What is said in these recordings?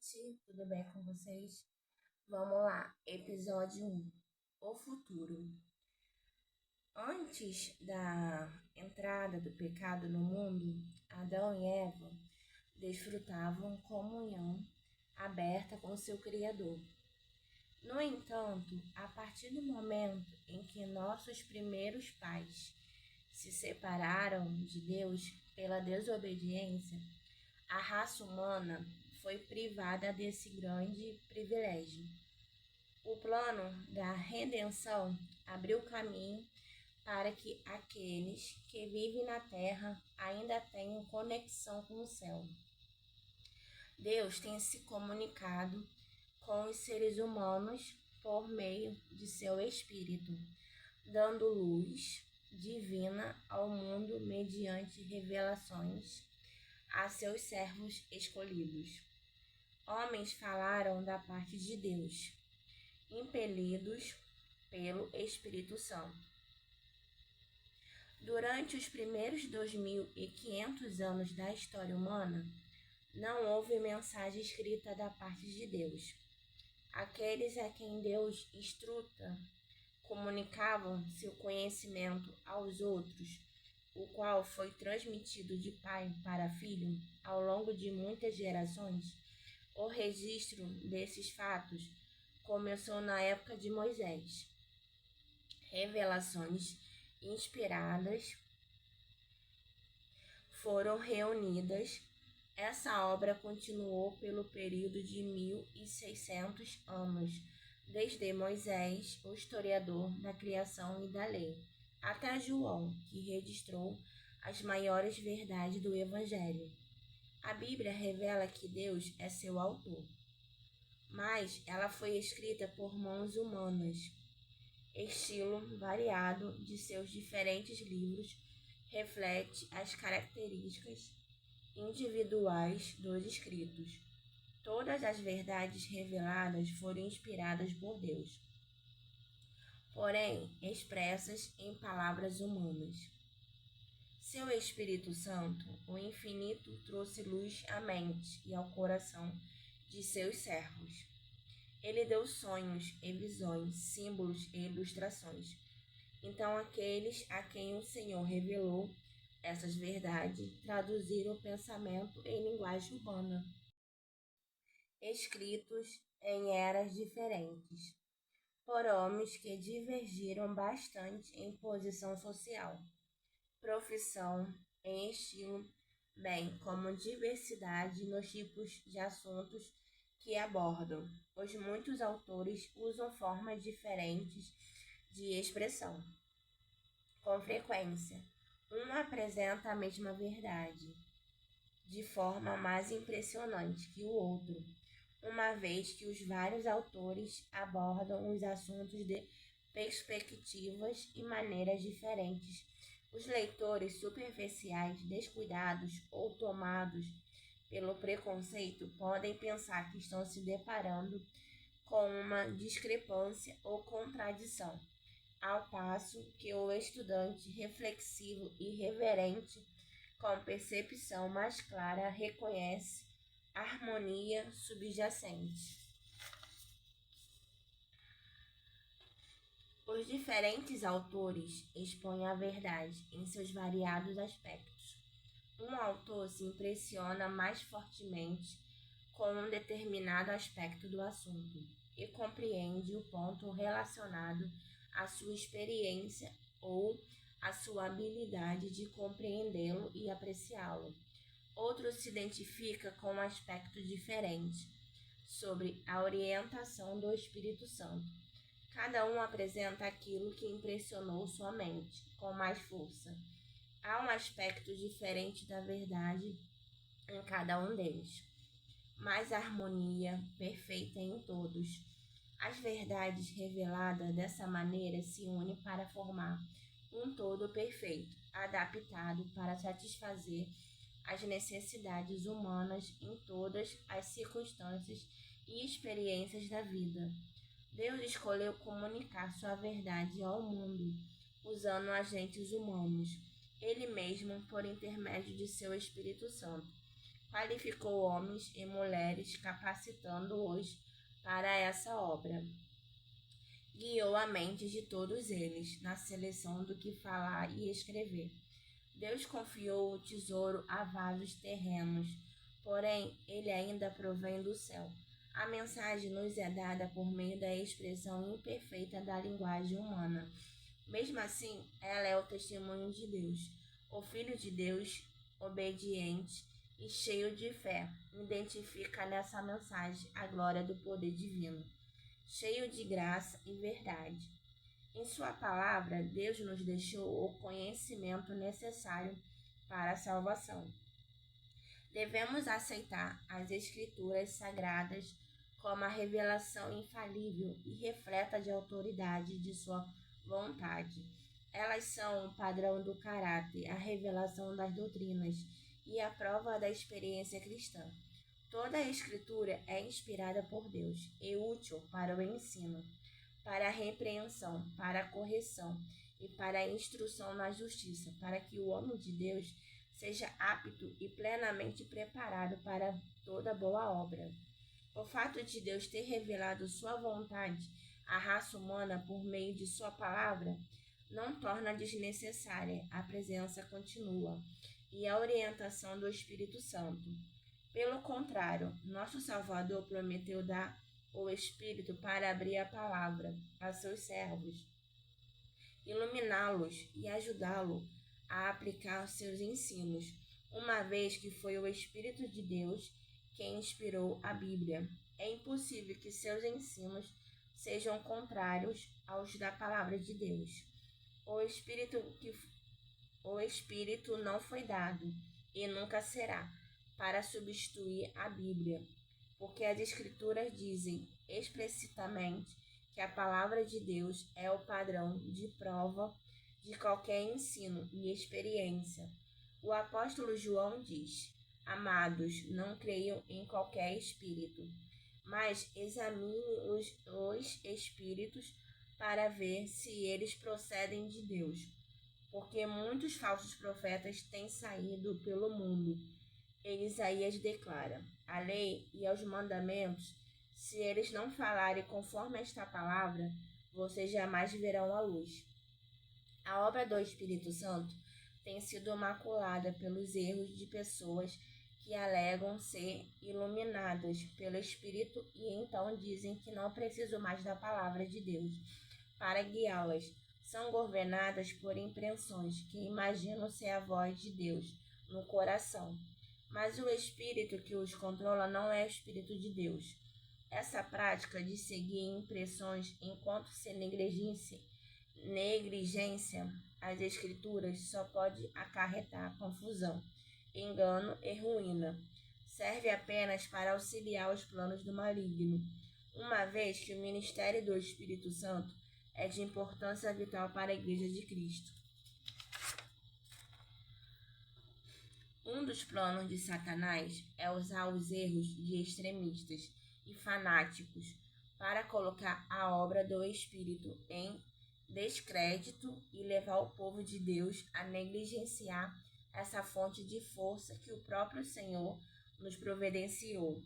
gente, tudo bem com vocês? Vamos lá, episódio 1, o futuro. Antes da entrada do pecado no mundo, Adão e Eva desfrutavam comunhão aberta com seu Criador. No entanto, a partir do momento em que nossos primeiros pais se separaram de Deus pela desobediência, a raça humana foi privada desse grande privilégio. O plano da redenção abriu caminho para que aqueles que vivem na terra ainda tenham conexão com o céu. Deus tem se comunicado com os seres humanos por meio de seu Espírito, dando luz divina ao mundo mediante revelações a seus servos escolhidos. Homens falaram da parte de Deus, impelidos pelo Espírito Santo. Durante os primeiros 2.500 anos da história humana, não houve mensagem escrita da parte de Deus. Aqueles a quem Deus instruta comunicavam seu conhecimento aos outros, o qual foi transmitido de pai para filho ao longo de muitas gerações. O registro desses fatos começou na época de Moisés. Revelações inspiradas foram reunidas. Essa obra continuou pelo período de 1.600 anos, desde Moisés, o historiador da criação e da lei, até João, que registrou as maiores verdades do Evangelho. A Bíblia revela que Deus é seu autor, mas ela foi escrita por mãos humanas. Estilo variado de seus diferentes livros reflete as características individuais dos escritos. Todas as verdades reveladas foram inspiradas por Deus, porém expressas em palavras humanas. Seu Espírito Santo, o infinito, trouxe luz à mente e ao coração de seus servos. Ele deu sonhos e visões, símbolos e ilustrações. Então aqueles a quem o Senhor revelou essas verdades traduziram o pensamento em linguagem humana, escritos em eras diferentes, por homens que divergiram bastante em posição social, profissão, em estilo, bem como diversidade nos tipos de assuntos que abordam. Os muitos autores usam formas diferentes de expressão. Com frequência, um apresenta a mesma verdade de forma mais impressionante que o outro, uma vez que os vários autores abordam os assuntos de perspectivas e maneiras diferentes. Os leitores superficiais, descuidados ou tomados pelo preconceito podem pensar que estão se deparando com uma discrepância ou contradição, ao passo que o estudante reflexivo e reverente, com percepção mais clara, reconhece a harmonia subjacente. Os diferentes autores expõem a verdade em seus variados aspectos. Um autor se impressiona mais fortemente com um determinado aspecto do assunto e compreende o ponto relacionado à sua experiência ou à sua habilidade de compreendê-lo e apreciá-lo. Outro se identifica com um aspecto diferente sobre a orientação do Espírito Santo. Cada um apresenta aquilo que impressionou sua mente com mais força. Há um aspecto diferente da verdade em cada um deles, mas a harmonia perfeita em todos. As verdades reveladas dessa maneira se unem para formar um todo perfeito, adaptado para satisfazer as necessidades humanas em todas as circunstâncias e experiências da vida. Deus escolheu comunicar sua verdade ao mundo, usando agentes humanos, Ele mesmo por intermédio de seu Espírito Santo. qualificou homens e mulheres, capacitando-os para essa obra. Guiou a mente de todos eles na seleção do que falar e escrever. Deus confiou o tesouro a vasos terrenos, porém ele ainda provém do céu. A mensagem nos é dada por meio da expressão imperfeita da linguagem humana. Mesmo assim, ela é o testemunho de Deus. O Filho de Deus, obediente e cheio de fé, identifica nessa mensagem a glória do poder divino, cheio de graça e verdade. Em sua palavra, Deus nos deixou o conhecimento necessário para a salvação. Devemos aceitar as Escrituras Sagradas como a revelação infalível e repleta de autoridade de sua vontade. Elas são o padrão do caráter, a revelação das doutrinas e a prova da experiência cristã. Toda a Escritura é inspirada por Deus e útil para o ensino, para a repreensão, para a correção e para a instrução na justiça, para que o homem de Deus seja apto e plenamente preparado para toda boa obra. O fato de Deus ter revelado sua vontade à raça humana por meio de sua palavra não torna desnecessária a presença contínua e a orientação do Espírito Santo. Pelo contrário, nosso Salvador prometeu dar o Espírito para abrir a palavra a seus servos, iluminá-los e ajudá-lo a aplicar os seus ensinos, uma vez que foi o Espírito de Deus quem inspirou a Bíblia. É impossível que seus ensinos sejam contrários aos da palavra de Deus. O Espírito não foi dado e nunca será para substituir a Bíblia, porque as Escrituras dizem explicitamente que a palavra de Deus é o padrão de prova de qualquer ensino e experiência. O apóstolo João diz: Amados, não creiam em qualquer espírito, mas examine os espíritos para ver se eles procedem de Deus, porque muitos falsos profetas têm saído pelo mundo. E Isaías declara: a lei e os mandamentos, se eles não falarem conforme esta palavra, vocês jamais verão a luz. A obra do Espírito Santo tem sido maculada pelos erros de pessoas que alegam ser iluminadas pelo Espírito e então dizem que não precisam mais da palavra de Deus para guiá-las. São governadas por impressões que imaginam ser a voz de Deus no coração. Mas o espírito que os controla não é o Espírito de Deus. Essa prática de seguir impressões enquanto se negligencia as Escrituras só pode acarretar confusão, engano e ruína. Serve apenas para auxiliar os planos do maligno, uma vez que o ministério do Espírito Santo é de importância vital para a Igreja de Cristo. Um dos planos de Satanás é usar os erros de extremistas e fanáticos para colocar a obra do Espírito em descrédito e levar o povo de Deus a negligenciar essa fonte de força que o próprio Senhor nos providenciou.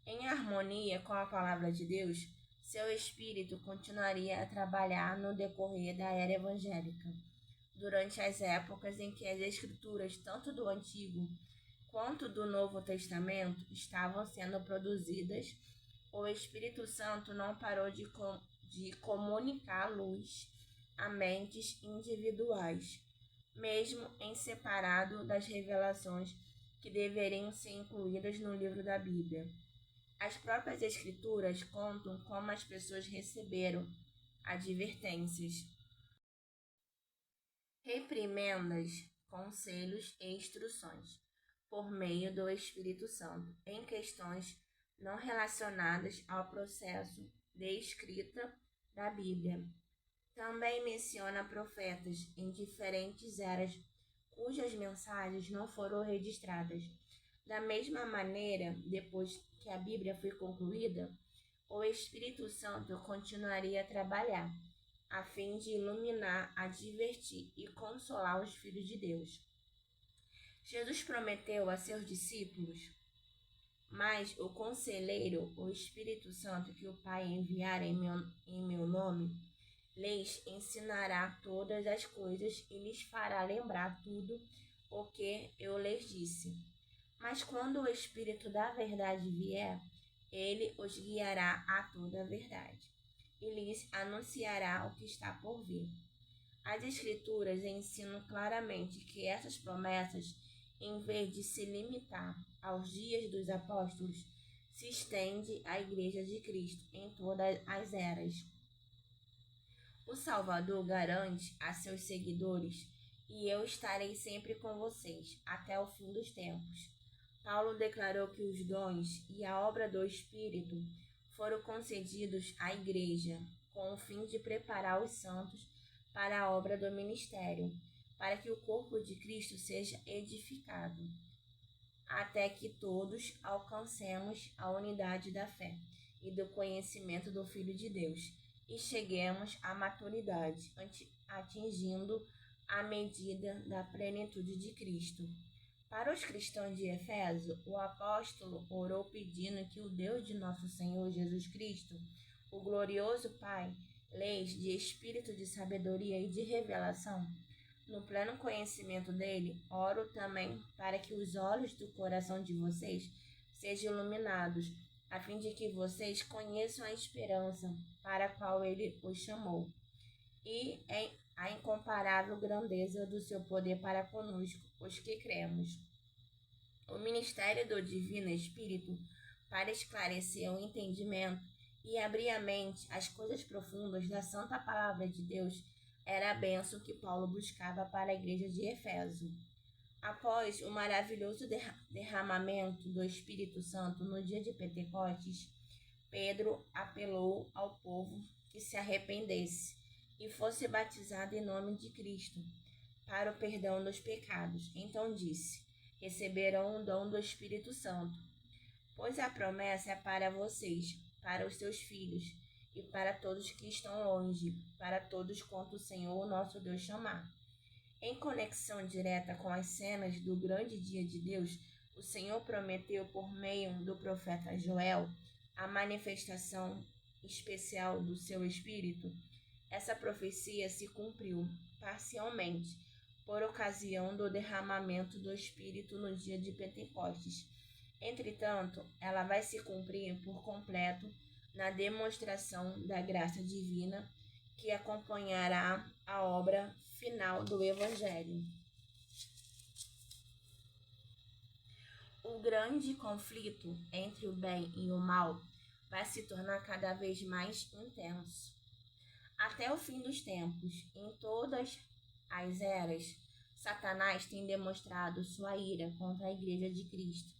Em harmonia com a palavra de Deus, seu Espírito continuaria a trabalhar no decorrer da era evangélica. Durante as épocas em que as Escrituras, tanto do Antigo quanto do Novo Testamento, estavam sendo produzidas, o Espírito Santo não parou de comunicar luz a mentes individuais, mesmo em separado das revelações que deveriam ser incluídas no livro da Bíblia. As próprias Escrituras contam como as pessoas receberam advertências, reprimendas, conselhos e instruções por meio do Espírito Santo em questões não relacionadas ao processo de escrita da Bíblia. Também menciona profetas em diferentes eras cujas mensagens não foram registradas. Da mesma maneira, depois que a Bíblia foi concluída, o Espírito Santo continuaria a trabalhar, a fim de iluminar, advertir e consolar os filhos de Deus. Jesus prometeu a seus discípulos: mas o Conselheiro, o Espírito Santo, que o Pai enviar em meu nome, lhes ensinará todas as coisas e lhes fará lembrar tudo o que eu lhes disse. Mas quando o Espírito da verdade vier, ele os guiará a toda a verdade e lhes anunciará o que está por vir. As Escrituras ensinam claramente que essas promessas, em vez de se limitar aos dias dos apóstolos, se estende à Igreja de Cristo em todas as eras. O Salvador garante a seus seguidores: e eu estarei sempre com vocês até o fim dos tempos. Paulo declarou que os dons e a obra do Espírito foram concedidos à Igreja com o fim de preparar os santos para a obra do ministério, para que o corpo de Cristo seja edificado, até que todos alcancemos a unidade da fé e do conhecimento do Filho de Deus e cheguemos à maturidade, atingindo a medida da plenitude de Cristo. Para os cristãos de Éfeso, o apóstolo orou pedindo que o Deus de nosso Senhor Jesus Cristo, o glorioso Pai, lhes de espírito de sabedoria e de revelação. No pleno conhecimento dele, oro também para que os olhos do coração de vocês sejam iluminados, a fim de que vocês conheçam a esperança para a qual ele os chamou, e a incomparável grandeza do seu poder para conosco, os que cremos. O ministério do Divino Espírito, para esclarecer o entendimento e abrir a mente às coisas profundas da Santa Palavra de Deus, era a bênção que Paulo buscava para a igreja de Éfeso. Após o maravilhoso derramamento do Espírito Santo no dia de Pentecostes, Pedro apelou ao povo que se arrependesse e fosse batizado em nome de Cristo para o perdão dos pecados. Então disse: receberão o dom do Espírito Santo, pois a promessa é para vocês, para os seus filhos e para todos que estão longe, para todos quanto o Senhor nosso Deus chamar. Em conexão direta com as cenas do grande dia de Deus, o Senhor prometeu por meio do profeta Joel a manifestação especial do seu Espírito. Essa profecia se cumpriu parcialmente por ocasião do derramamento do Espírito no dia de Pentecostes. Entretanto, ela vai se cumprir por completo na demonstração da graça divina que acompanhará a obra final do Evangelho. O grande conflito entre o bem e o mal vai se tornar cada vez mais intenso. Até o fim dos tempos, em todas as eras, Satanás tem demonstrado sua ira contra a Igreja de Cristo,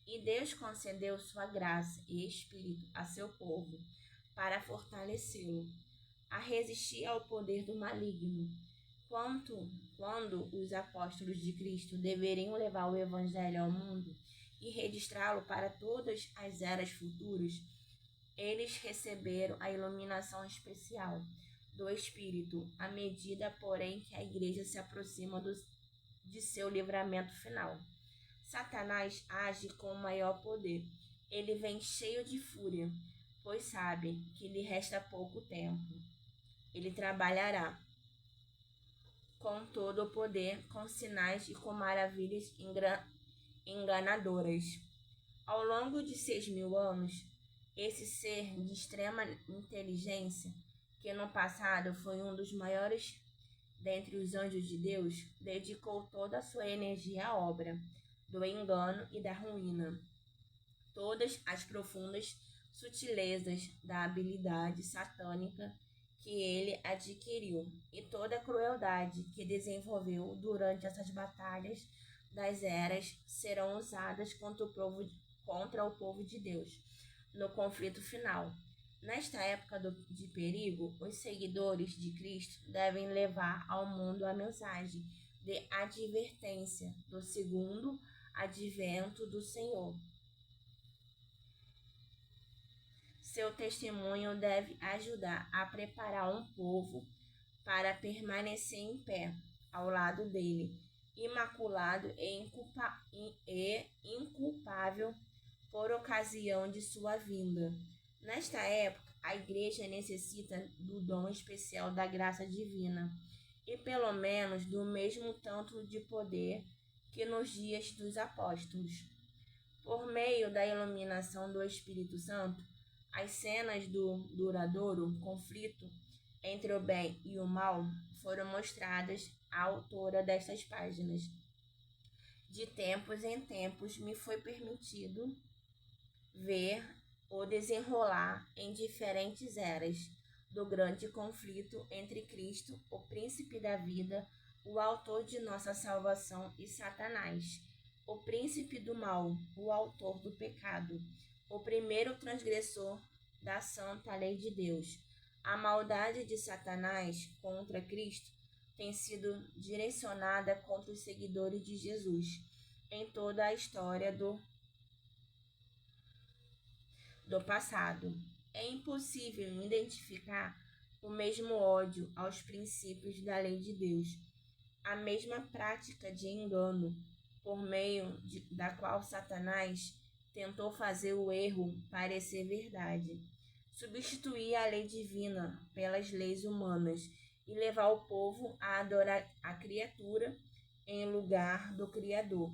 e Deus concedeu sua graça e Espírito a seu povo para fortalecê-lo a resistir ao poder do maligno. Quando os apóstolos de Cristo deveriam levar o Evangelho ao mundo e registrá-lo para todas as eras futuras, eles receberam a iluminação especial do Espírito, à medida, porém, que a Igreja se aproxima de seu livramento final. Satanás age com maior poder. Ele vem cheio de fúria, pois sabe que lhe resta pouco tempo. Ele trabalhará com todo o poder, com sinais e com maravilhas enganadoras. Ao longo de 6.000 anos, esse ser de extrema inteligência, que no passado foi um dos maiores dentre os anjos de Deus, dedicou toda a sua energia à obra do engano e da ruína. Todas as profundas sutilezas da habilidade satânica que ele adquiriu e toda a crueldade que desenvolveu durante essas batalhas das eras serão usadas contra o povo de Deus no conflito final. Nesta época de perigo, os seguidores de Cristo devem levar ao mundo a mensagem de advertência do segundo advento do Senhor. Seu testemunho deve ajudar a preparar um povo para permanecer em pé ao lado dele imaculado e inculpável por ocasião de sua vinda. Nesta época, a Igreja necessita do dom especial da graça divina e pelo menos do mesmo tanto de poder que nos dias dos apóstolos. Por meio da iluminação do Espírito Santo, as cenas do duradouro conflito entre o bem e o mal foram mostradas à autora destas páginas. De tempos em tempos me foi permitido ver o desenrolar em diferentes eras do grande conflito entre Cristo, o príncipe da vida, o autor de nossa salvação, e Satanás, o príncipe do mal, o autor do pecado, o primeiro transgressor da santa lei de Deus. A maldade de Satanás contra Cristo tem sido direcionada contra os seguidores de Jesus em toda a história do passado. É impossível identificar o mesmo ódio aos princípios da lei de Deus, a mesma prática de engano, por meio da qual Satanás tentou fazer o erro parecer verdade, substituir a lei divina pelas leis humanas e levar o povo a adorar a criatura em lugar do Criador.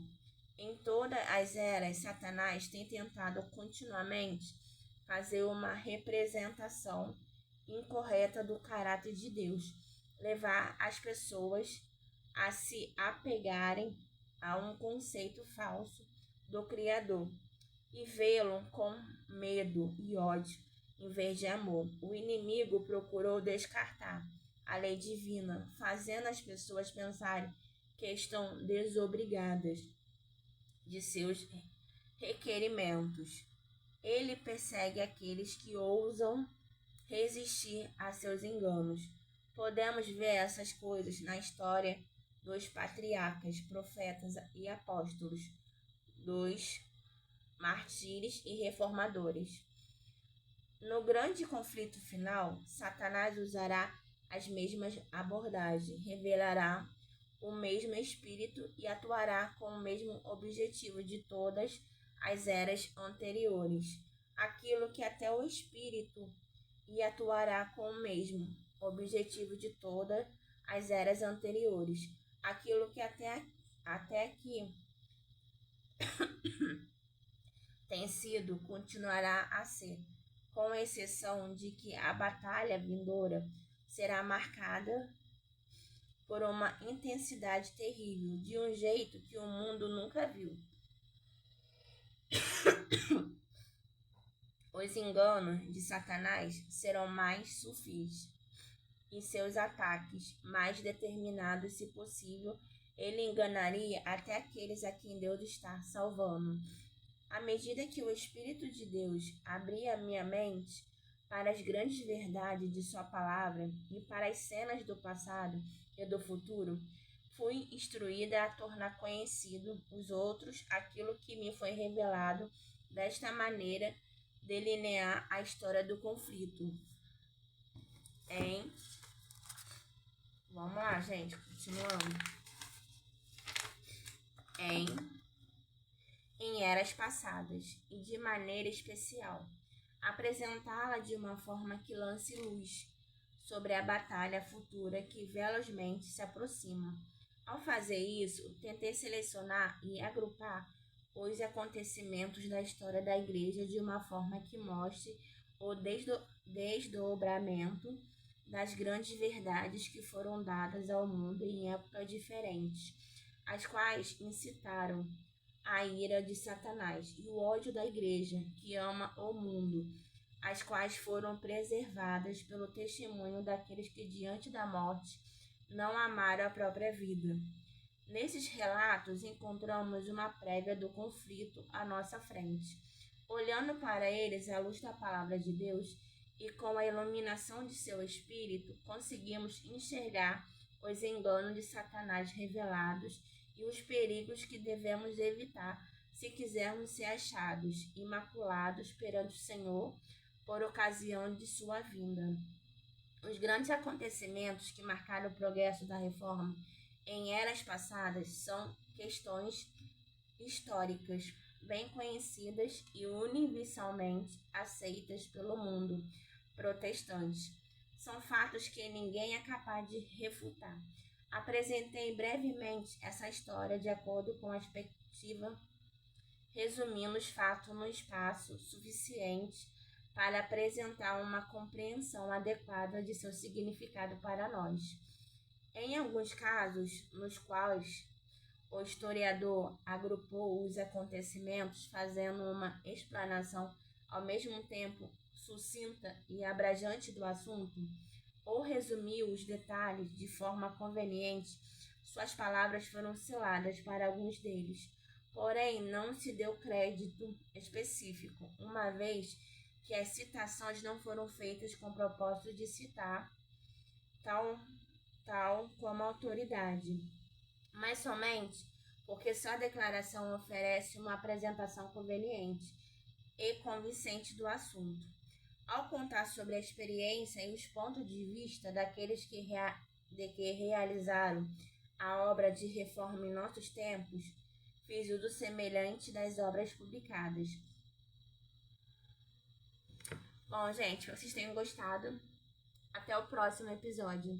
Em todas as eras, Satanás tem tentado continuamente fazer uma representação incorreta do caráter de Deus, levar as pessoas a se apegarem a um conceito falso do Criador e vê-lo com medo e ódio em vez de amor. O inimigo procurou descartar a lei divina, fazendo as pessoas pensarem que estão desobrigadas de seus requerimentos. Ele persegue aqueles que ousam resistir a seus enganos. Podemos ver essas coisas na história dos patriarcas, profetas e apóstolos, dos mártires e reformadores. No grande conflito final, Satanás usará as mesmas abordagens, revelará o mesmo espírito e atuará com o mesmo objetivo de todas as eras anteriores. Aquilo que até o espírito e atuará com o mesmo objetivo de todas as eras anteriores. Aquilo que até aqui tem sido, continuará a ser, com exceção de que a batalha vindoura será marcada por uma intensidade terrível, de um jeito que o mundo nunca viu. Os enganos de Satanás serão mais sufis e seus ataques mais determinados, se possível. Ele enganaria até aqueles a quem Deus está salvando. À medida que o Espírito de Deus abria minha mente para as grandes verdades de sua palavra e para as cenas do passado e do futuro, fui instruída a tornar conhecido os outros aquilo que me foi revelado. Desta maneira, delinear a história do conflito. Vamos lá, gente, continuando. Em eras passadas, e de maneira especial, apresentá-la de uma forma que lance luz sobre a batalha futura que velozmente se aproxima. Ao fazer isso, tentei selecionar e agrupar os acontecimentos da história da Igreja de uma forma que mostre o desdobramento das grandes verdades que foram dadas ao mundo em épocas diferentes, as quais incitaram a ira de Satanás e o ódio da Igreja, que ama o mundo, as quais foram preservadas pelo testemunho daqueles que, diante da morte, não amaram a própria vida. Nesses relatos, encontramos uma prévia do conflito à nossa frente. Olhando para eles à luz da palavra de Deus e com a iluminação de seu Espírito, conseguimos enxergar os enganos de Satanás revelados e os perigos que devemos evitar se quisermos ser achados imaculados perante o Senhor por ocasião de sua vinda. Os grandes acontecimentos que marcaram o progresso da reforma em eras passadas são questões históricas bem conhecidas e universalmente aceitas pelo mundo protestante. São fatos que ninguém é capaz de refutar. Apresentei brevemente essa história de acordo com a perspectiva, resumindo os fatos no espaço suficiente para apresentar uma compreensão adequada de seu significado para nós. Em alguns casos, nos quais o historiador agrupou os acontecimentos, fazendo uma explanação ao mesmo tempo sucinta e abrangente do assunto, ou resumiu os detalhes de forma conveniente, suas palavras foram seladas para alguns deles. Porém, não se deu crédito específico, uma vez que as citações não foram feitas com o propósito de citar tal como autoridade, mas somente porque sua declaração oferece uma apresentação conveniente e convincente do assunto. Ao contar sobre a experiência e os pontos de vista daqueles que realizaram a obra de reforma em nossos tempos, fiz uso semelhante das obras publicadas. Bom, gente, vocês tenham gostado. Até o próximo episódio.